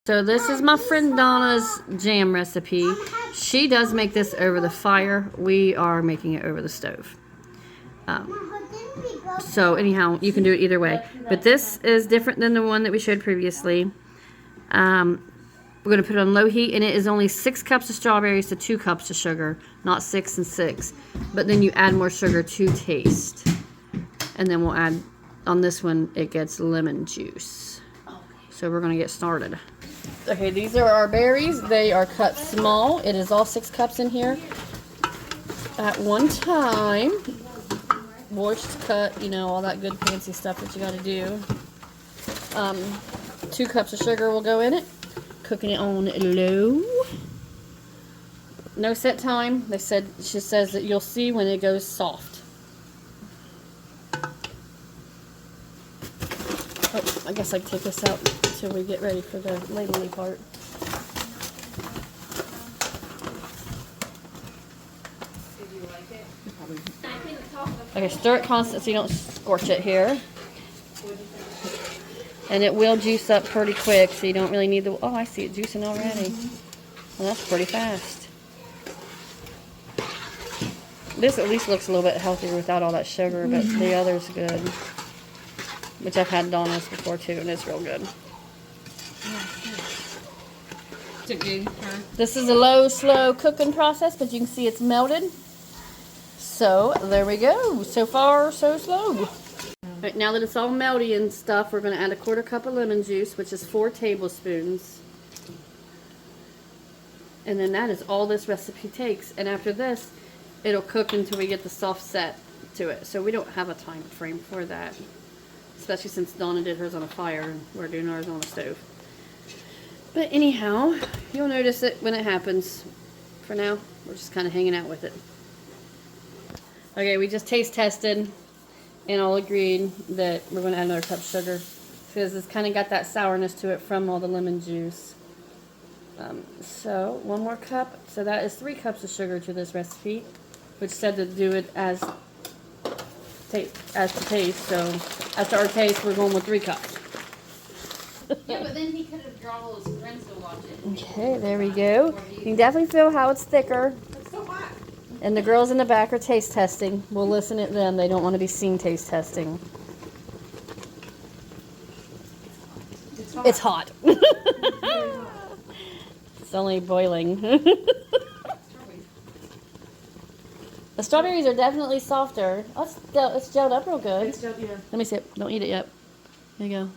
So this is my friend Donna's jam recipe. She does make this over the fire. We are making it over the stove. So anyhow, you can do it either way. But this is different than the one that we showed previously. We're going to put it on low heat, and it is only 6 cups of strawberries to 2 cups of sugar, not 6 and 6. But then you add more sugar to taste. And then we'll add, on this one, it gets lemon juice. So we're going to get started. Okay, these are our berries. They are cut small. It is all 6 cups in here at one time. Washed, cut, you know, all that good fancy stuff that you got to do. 2 cups of sugar will go in it. Cooking it on low. No set time. She says that you'll see when it goes soft. Oh, I guess I can take this out until we get ready for the ladling part. Did you like it? Okay, stir it constant so you don't scorch it here. And it will juice up pretty quick, so you don't really need the... Oh, I see it juicing already. Well, that's pretty fast. This at least looks a little bit healthier without all that sugar, but the other's good. Which I've had Donna's before too, and it's real good. This is a low, slow cooking process, but you can see it's melted. So, there we go. So far, so slow. Right, now that it's all melty and stuff, we're going to add a 1/4 cup of lemon juice, which is 4 tablespoons. And then that is all this recipe takes. And after this, it'll cook until we get the soft set to it. So we don't have a time frame for that. Especially since Donna did hers on a fire and we're doing ours on a stove. But anyhow, you'll notice it when it happens. For now, we're just kind of hanging out with it. Okay, we just taste tested and all agreed that we're going to add another cup of sugar because it's kind of got that sourness to it from all the lemon juice. So 1 more cup. So that is 3 cups of sugar to this recipe, which said to do it as to taste. So after our taste, we're going with 3 cups. Yeah, but then he could have drawn all his friends to watch it. Okay, there we go. You can definitely feel how it's thicker. It's so hot. And the girls in the back are taste testing. We'll listen at them. They don't want to be seen taste testing. It's hot. It's only boiling. The strawberries are definitely softer. Oh, it's gelled up real good. It's gelled, yeah. Let me see it. Don't eat it yet. There you go.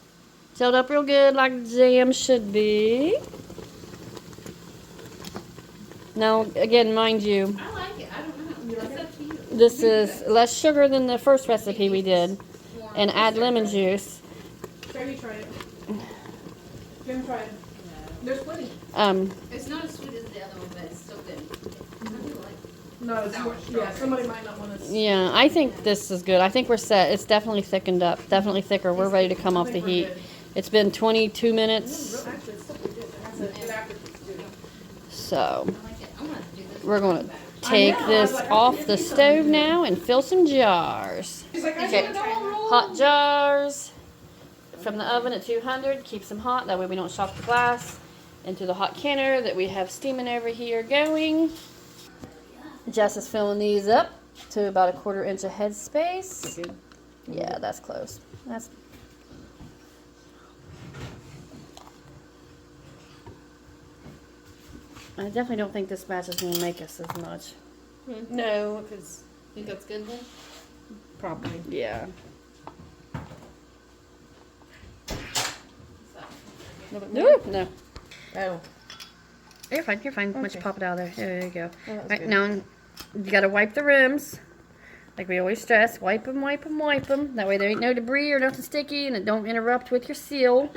Gelled up real good like jam should be. Now, again, mind you, I like it. I don't know. It's up to you. this is less sugar than the first recipe we did. And add lemon juice. Jamie, try it. Jamie, try it. There's plenty. It's not as sweet as the other one, but it's still good. I do like it. No, it's Sour yeah, somebody might not want to. Yeah, I think this is good. I think we're set. It's definitely thickened up. Definitely thicker. We're ready to come off the heat. It's been 22 minutes. Actually, it's still good. It has a good aftertaste to it. So, I like it. I'm going to do this. we're going to take this off the stove now and fill some jars. Okay, hot jars from the oven at 200. Keeps them hot. That way we don't shock the glass. Into the hot canner that we have steaming over here going. Jess is filling these up to about a 1/4 inch of head space. Yeah, that's close. That's I definitely don't think this batch is going to make us as much. No, because Think that's good then? probably. Yeah. No, no. Oh. You're fine. You're fine. Once you Okay. pop it out of there. There you go. Oh, that's Right good. now, you got to wipe the rims. Like we always stress, wipe them, wipe them, wipe them. That way there ain't no debris or nothing sticky and it don't interrupt with your seal.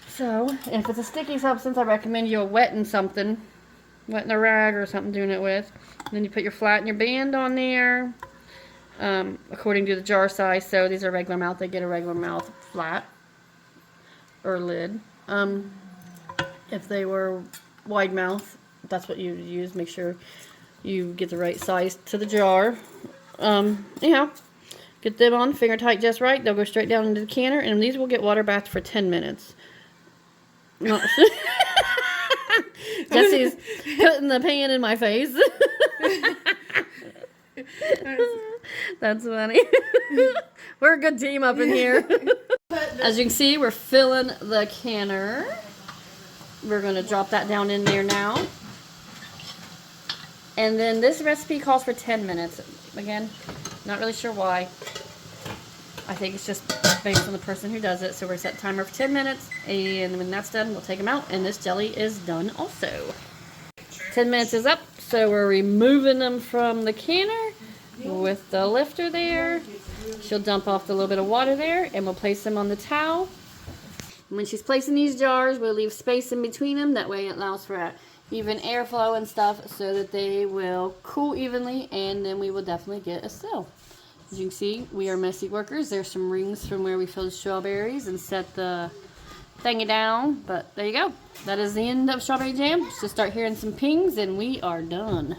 So, and if it's a sticky substance, I recommend you wetting something. Wetting a rag or something doing it with. And then you put your flat and your band on there. According to the jar size. So these are regular mouth. They get a regular mouth flat. Or lid. If they were wide mouth, that's what you use. Make sure you get the right size to the jar. Anyhow, get them on, finger tight just right. They'll go straight down into the canner, and these will get water bathed for 10 minutes. No. Jesse's putting the pan in my face. That's funny. We're a good team up in here. As you can see, we're filling the canner. We're going to drop that down in there now. And then this recipe calls for 10 minutes. Again, not really sure why. I think it's just based on the person who does it. So we're set timer for 10 minutes. And when that's done, we'll take them out. And this jelly is done also. 10 minutes is up. So we're removing them from the canner with the lifter there. She'll dump off the little bit of water there. And we'll place them on the towel. When she's placing these jars, we'll leave space in between them. That way it allows for even airflow and stuff so that they will cool evenly, and then we will definitely get a sill. As you can see, we are messy workers. There's some rings from where we filled strawberries and set the thingy down, but there you go. That is the end of strawberry jam. So start hearing some pings and we are done.